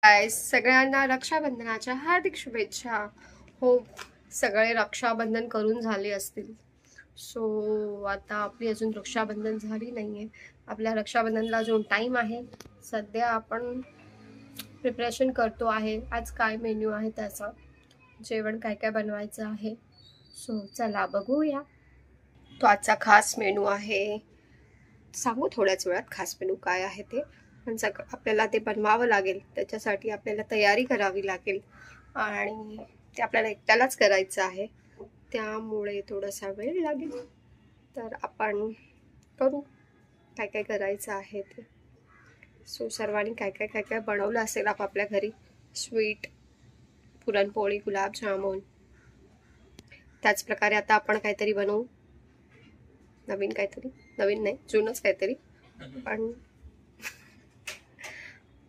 Guys, सगळ्यांना रक्षाबंधनाच्या हार्दिक शुभेच्छा. हो, सगळे रक्षाबंधन करून झाले असतील. सो आता आपली अजून रक्षाबंधन झाली नाहीये. आपल्या रक्षाबंधनला अजून टाइम आहे. सध्या आपण प्रिपरेशन करतो आहे. आज काय मेन्यू आहे त्याचा, जेवण काय काय बनवायचं आहे. सो चला बघूया. तो आजचा खास मेनू आहे. सांगू थोड्याच वेळात खास मेनू काय आहे ते. पण आपल्याला ते बनवावं लागेल, त्याच्यासाठी आपल्याला तयारी करावी लागेल आणि ते आपल्याला एकट्यालाच करायचं आहे, त्यामुळे थोडासा वेळ लागेल. तर आपण करू काय काय करायचं आहे ते. सो सर्वांनी काय काय काय काय बनवलं असेल आपापल्या घरी. स्वीट, पुरणपोळी, गुलाबजामुन. त्याच प्रकारे आता आपण काहीतरी बनवू, नवीन काहीतरी. नवीन नाही, जुनच काहीतरी,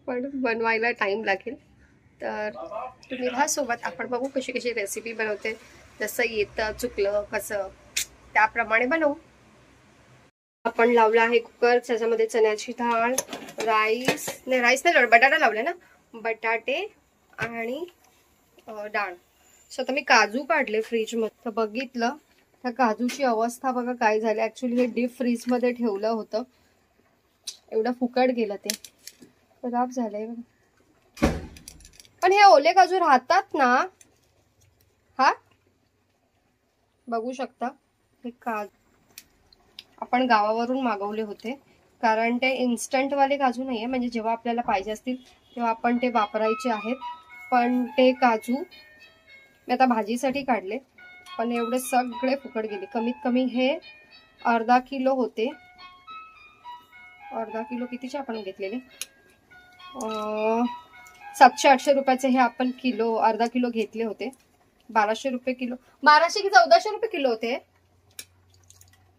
पण बनवायला टाइम लागेल. तर तुम्ही राहा सोबत. आपण बघू कशी कशी रेसिपी बनवते. जसं येतं चुकलं कसं त्याप्रमाणे बनवू. आपण लावला आहे कुकर, त्याच्यामध्ये चण्याची डाळ, राईस नाही, बटाटा लावले ना, बटाटे आणि डाळ. सो आता मी काजू काढले फ्रीज मध्ये. तर बघितलं त्या काजूची अवस्था बघा काय झाली. ऍक्च्युली हे डीप फ्रीज मध्ये ठेवलं होतं, एवढं फुकट गेलं, ते खराब झालंय. पण हे ओले काजू राहतात ना. हा बघू शकता, हे काजू आपण गावावरून मागवले होते, कारण ते इन्स्टंट वाले काजू नाहीये. म्हणजे जेव्हा आपल्याला पाहिजे असतील तेव्हा आपण ते वापरायचे आहेत. पण ते काजू मी आता भाजीसाठी काढले, पण एवढे सगळे फुकट गेले. कमीत कमी हे अर्धा किलो होते. अर्धा किलो कितीचे आपण घेतलेले, 700-800 रुपयाचे हे आपण किलो, अर्धा किलो घेतले होते. 1200 रुपये किलो, 1200 की 1400 रुपये किलो होते.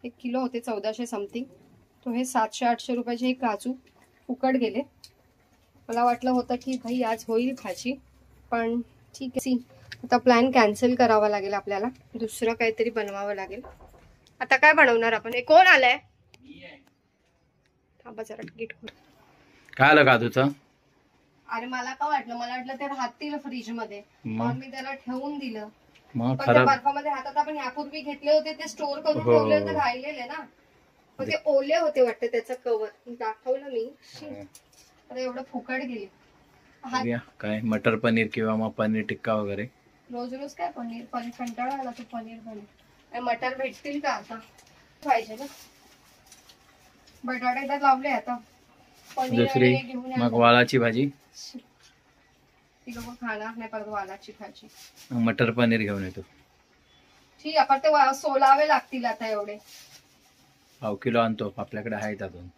1 किलो होते 1400 समथिंग. तो हे 700-800 रुपयाचे हे काजू फुकट गेले. मला वाटलं होतं की भाई आज होईल भाजी, पण ठीक आहे. आता प्लॅन कॅन्सल करावा लागेल आपल्याला, दुसरं काहीतरी बनवावं लागेल. आता काय बनवणार आपण? हे कोण आलंय? थांबा जरा टिकीट काय आलं काजूचं? अरे मला काय वाटलं, मला वाटलं ते राहतील फ्रीज मध्ये, मग मी त्याला ठेवून दिलं. मग पण त्या बर्फामध्ये राहतात. आपण यापूर्वी घेतले होते ते स्टोर करून ठेवले होते, राहिलेले ना, पण ते ओले होते वाटतं. त्याचं कवर दाखवलं मी. आता एवढं फुकट गेले. काय मटर पनीर किंवा मग पनीर टिक्का वगैरे. रोज रोज काय पनीर कंटाळा आला. तो पनीर बनव. मटर भेटतील का आता? पाहिजे ना. बटाटे तर लावले. आता दुसरी मग वालाची भाजी. ती लोक खाणार नाही परत वालाची भाजी. मटर पनीर घेऊन येतो. ठीक आहे, पण ते सोलावे लागतील आता एवढे. पाव किलो आणतो, आपल्याकडे आहेत अजून.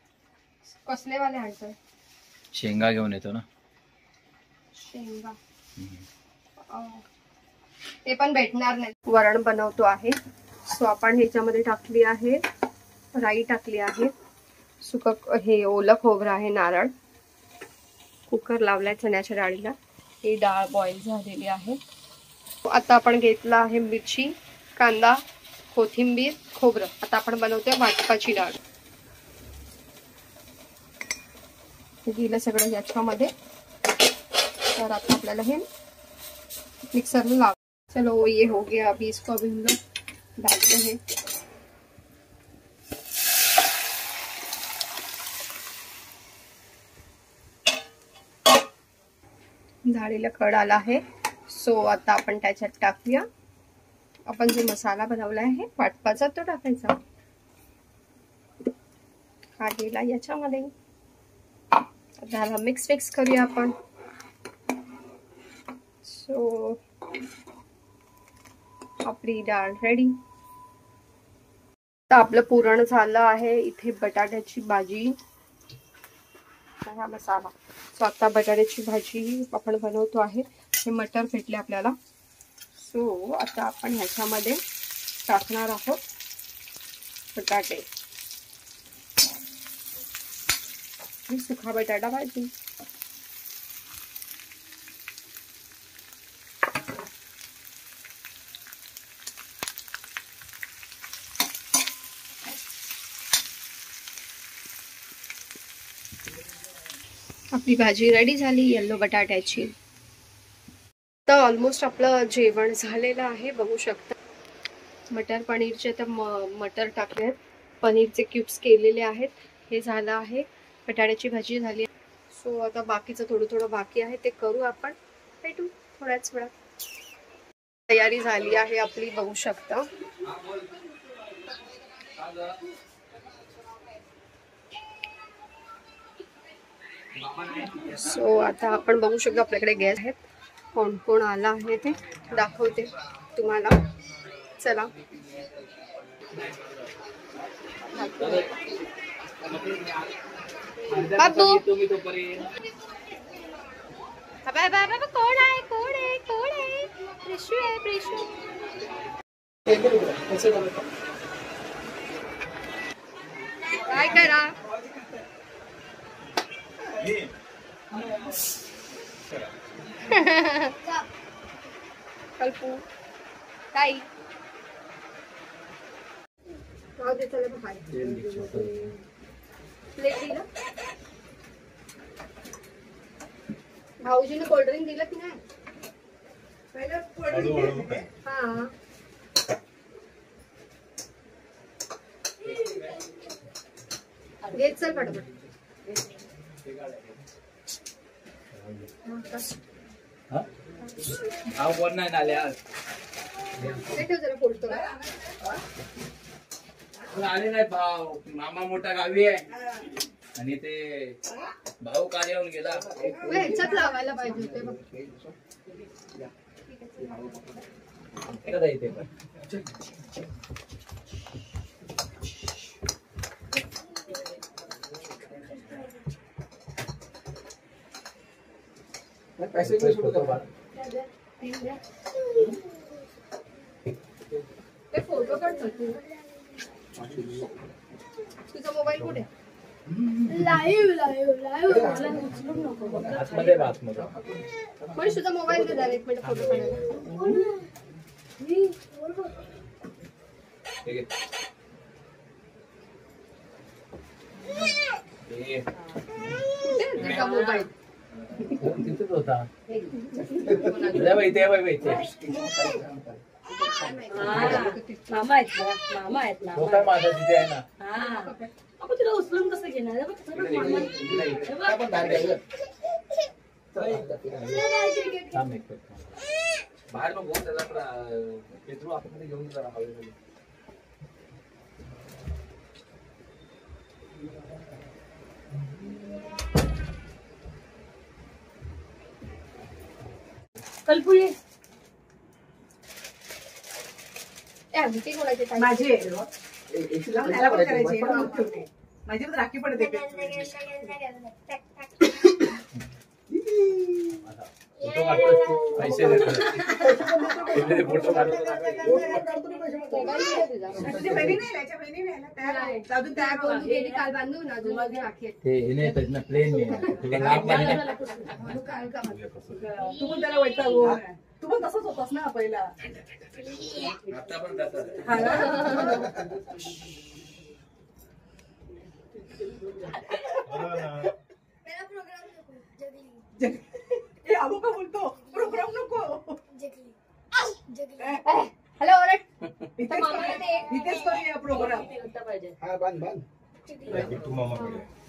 कसले वाले आणतोय? शेंगा घेऊन येतो ना. शेंगा ते पण भेटणार नाही. वरण बनवतो आहे. सो आपण ह्याच्यामध्ये टाकली आहे राई, टाकली आहे सुक, हे ओलं खोबरं आहे, नारळ. कुकर लावलाय चण्याच्या डाळीला. ही डाळ बॉईल झालेली आहे. आता आपण घेतला आहे मिरची, कांदा, कोथिंबीर, खोबरं. आता आपण बनवतोय वाटपाची डाळ. दिलं सगळं याच्यामध्ये. तर आता आपल्याला हे मिक्सरला लाव. चलो ये हो गया. अभी इसको अभी हम लोग डालते हैं. डाळीला कड आला आहे. सो आता आपण त्याच्यात टाकूया आपण जो मसाला बनवला आहे वाटपाचा, तो टाकायचा. हा गेला याच्यामध्ये. त्याला मिक्स करूया आपण. सो आपली डाळ रेडी. तर आपलं पुरण झालं आहे. इथे बटाट्याची भाजी, हा मसाला. सो आता बटाट्याची भाजी आपण बनवतो आहे. हे मटर भेटले आपल्याला. सो आता आपण ह्याच्यामध्ये टाकणार आहोत बटाटे. सुखा बटाटा भाजी. आपली भाजी रेडी झाली येल्लो बटाट्याची. तर ऑलमोस्ट आपलं जेवण झालेलं आहे, बघू शकता. मटर पनीरचे तर मटर टाकले, पनीरचे क्यूब्स केलेले आहेत. हे झालं आहे, बटाट्याची भाजी झाली. सो आता बाकीचं थोडं बाकी आहे, ते करू आपण. भेटू थोड्याच वेळात. तयारी झाली आहे आपली, बघू शकता. सो आता आपण बघू शकतो आपल्याकडे गॅस आहेत. कोण कोण आला आहे ते दाखवते तुम्हाला. चला बाबू, कोण आहे कोण आहे कोण आहे? प्रिशू आहे प्रिशू. काय करा कल्पू काय भाऊजीने कोल्ड्रिंक दिलं की नाही? हा घेत चल पटपट. आले नाही भाऊ, मामा मोठा गावी आहे आणि ते भाऊ काल येऊन गेला. ह्याच्यात लावायला पाहिजे होते. पैसे ते फोटो काढतो तू. तुझा मोबाईल कुठे? लाईव्ह पण तुझा मोबाईल दे, एक मिनिट फोटो काढायला. मोबाईल तिथेच होता. मामा आहेत ना. माझा तिथे आहे ना. आपण तुला उचलून कसं घेणार? बाहेर मग त्याला पेट्रोल आपण घेऊन जरा हवे. कल्पुये माझी माझी पण राखी पडते. पैसे फोटो काल बांधून अजून राखी प्लेन तू पण त्याला वैतागू. तू पण तसंच होतास ना पहिला. आता पण तसंच. आबू का बोलतो प्रोग्राम नको. हॅलो इथेच करूया program.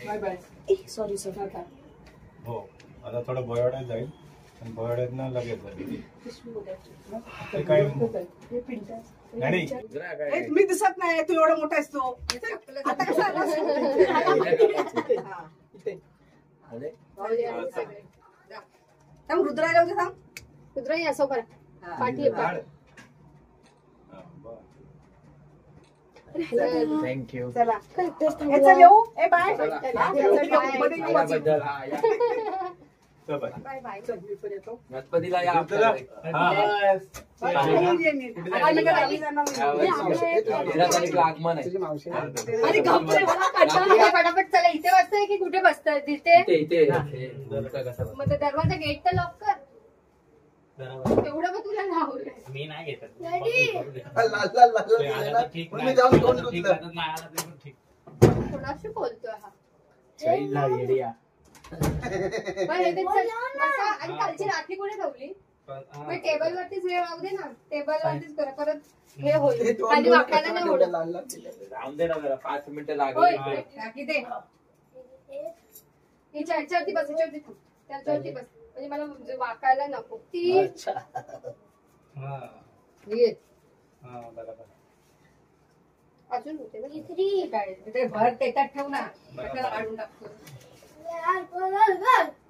Bye bye. Sorry sir. हो आता थोडं बोयाड्यात जाईल आणि बोयाड्यातनं लगेच जाईल. ते काय नाही मी दिसत नाही. तू एवढा मोठा आहेस. तो आता कसा थांब रुद्रायला होते. थांब रुद्रा या सोबत पाठी थँक्यू. चला चल येऊ. ए बाय. Bye bye. गणपतीला या. आगमन आहे. फटाफट चला. इथे बसताय की कुठे बसताय? तिथे मग दरवाजा गेट तर लॉक कर. तेवढं मग तुला लावलं. मी नाही घेत. कोणाशी बोलतोय हा? चाईल्ड येडिया. पण हे ते बसा. आणि कालची राखी कोणी ठेवली टेबल वरतीच हे राहू दे ना. टेबल वरतीच करा परत हे होईल खाली वाकायला नाही होईल. राहून दे ना जरा 5 मिनिटं होय, लागेल. राखी दे. हिच्या ह्याच्यावरती बस, ह्याच्यावरती थांब. त्याच्यावरती बस म्हणजे मला वाकायला नको ती. हा ये. हा बरोबर. अजून होते ना काय ते भर त्याच्यात ठेव ना. कशाला काढून टाकतो.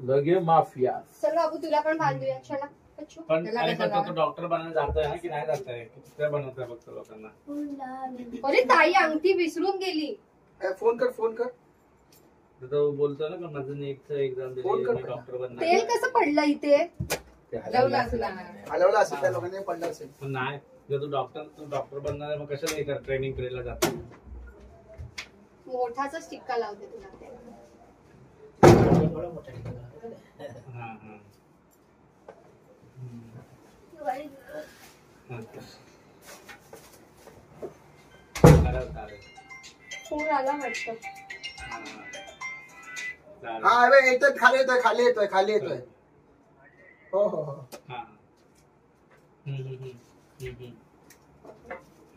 लगे माफिया. चल बाबू तुला पण बांधूया. चला अच्छू. पण त्याला अरे कशाला? पण तो डॉक्टर बनायला जातोय ना की नाही जातोय? किती बनवतोय फक्त लोकांना. अरे ताई अंगठी विसरून गेली. फोन कर तर तो बोलतो ना का माझं नेटचं एक्झाम फोन कर. दिली डॉक्टर तेल बनणार. कसं पडलं इथे. हलवलं असेल ना. हलवलं असेल त्या लोकांनी पडलं असेल. पण नाही जर तू डॉक्टर बनणार आहे, मग कशाला हे कर ट्रेनिंग पिरियडला जातो. मोठाचा टिक्का लावते तुला त्याला. हा हा चालेल. फोन आला वाटतं. हा अरे येतोय खाली येतोय. हो.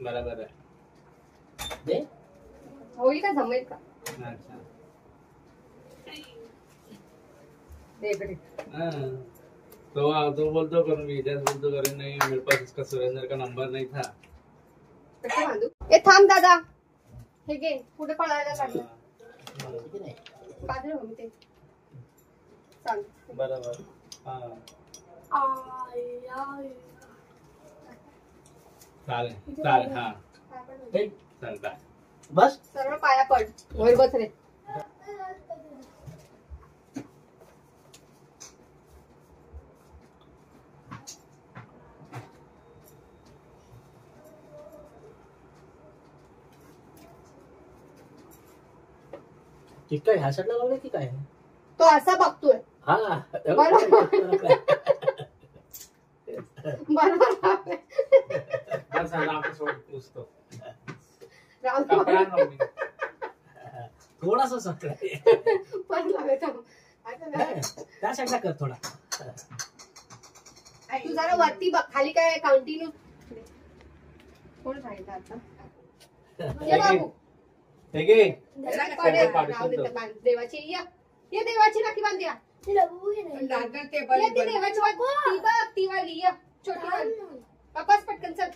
बरोबर आहे. होईल का जमेल का. अच्छा. दे इकडे. तो बोलतो करून मी इतिहास बोलतो करून नहीं मेरे पास इसका सुरेंद्र का नंबर नहीं था. कसं बांधू. ए थांब दादा. हे घे पुढे पळायला लागलं. बाजूला मम्मी ते सांग. बरोबर. हा चालेल हा चल बाय. बस सरळ पाया पड. वर बस रे. काय ह्या साईडला लावलं की काय? तो असा बघतोय. हा बरोबर बस झालं आपण सोड पुसतो. राम कपडा लावून. थोडासा सकला पण लावायचं. त्या साईडला कर थोडा. तू जरा वरती बघ खाली काय कंटिन्यू. कोण सांगितलं आता. ये बाबू. हे घे. पडेल. राहू दे तर बांध. देवाची ये देवाची राखी बांध या. दादा ते बल ये ती देवाची वाट. ती बघ ती वाली ये छोटी वाली. वापस पटकन चल.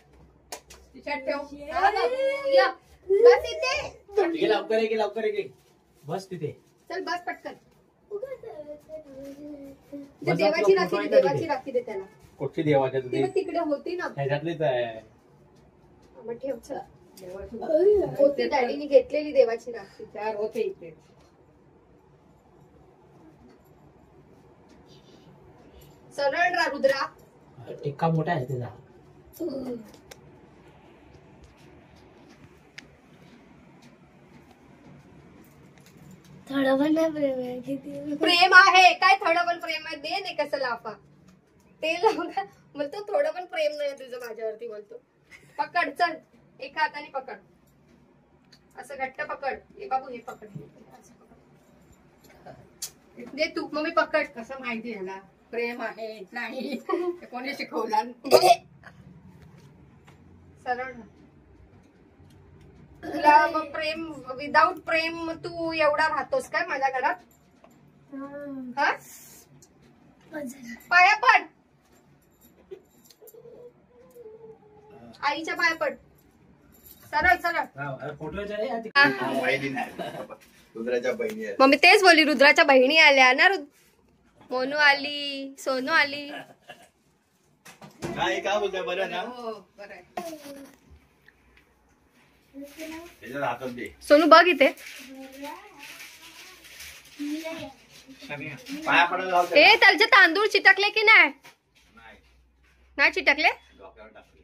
तिच्यात ठेव. हा बाबू या. बस इथे. घे लवकर घे. बस तिथे. चल बस पटकन. बस देवाची आपलं राखी फोटो दे. आहे का देवाची तिथे? राखी दे त्याला. कुठची देवाच्या ती तुझी मग तिकडे होती ना. ह्याच्यातलीच आहे. मग ठेव चल. होती डॅडीने घेतलेली देवाची राखी. चार होते इथे. सरळ रा रुद्रा. टिक्का मोठा आहे त्याचा. प्रेम आहे काय. थोडं पण प्रेम आहे. दे नाही कसं लाफा. ते लावून बोलतो थोडं पण प्रेम नाही तुझं माझ्यावरती बोलतो. पकड चल. एका हाताने पकड. असं घट्ट पकड. हे बाबू हे पकड. असं पकड. दे तू मम्मी पकड. कसं माहिती ह्याला प्रेम आहे नाही ते कोणी शिकवलं. सरळ राहा. तुला मग प्रेम विदाऊट प्रेम तू एवढा राहतोस काय माझ्या घरात. हा पाया पड. आईच्या पाया पड. सरळ फोटो रुद्राच्या बहिणी आहेत. मम्मी तेच बोलली. रुद्राच्या बहिणी आल्या ना. मोनू आली. सोनू आली. काय बोलताय बरं ना. हो बरं आहे. त्याच्यात हातात दे. सोनू बघ इथे. पाया पडायला लावते. ए त्याचे तांदूळ चिटकले की नाही. नाही चिटकले. डोक्यावर टाकले.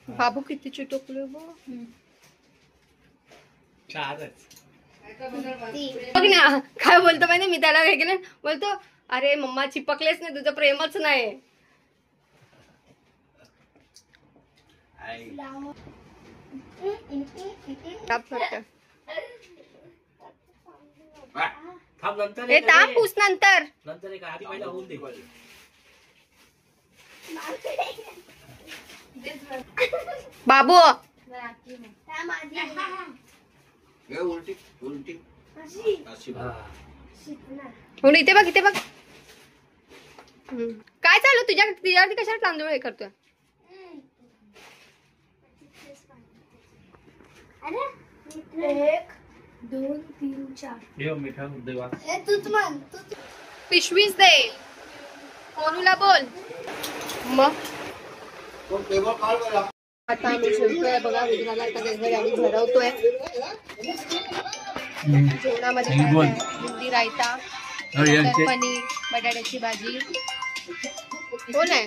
बाबू किती चिटकले बघ ना. काय बोलतो माहिती मी त्याला काय केलं. बोलतो अरे मम्मा चिपकलेच नाही. तुझं प्रेमच नाही. थांब नंतर हे तापूस नंतर. नंतर एक आधी पहिला होऊन दे. बाबू उलटी उलटी अशी बघ. म्हणून इथे बघ, इथे बघ. काय चालू तुझ्यावरती कशाला तांदूळ हे करतोय? एक 2 3 4 मिठा देवा. पिशवीच दे. कोणूला बोल मग. आता आम्ही जेवतोय बघा. रुद्राला आता घरी आम्ही भरवतोय. जेवणामध्ये काय आहे? बुंदी रायता, पनीर, बटाट्याची भाजी. कोण आहे?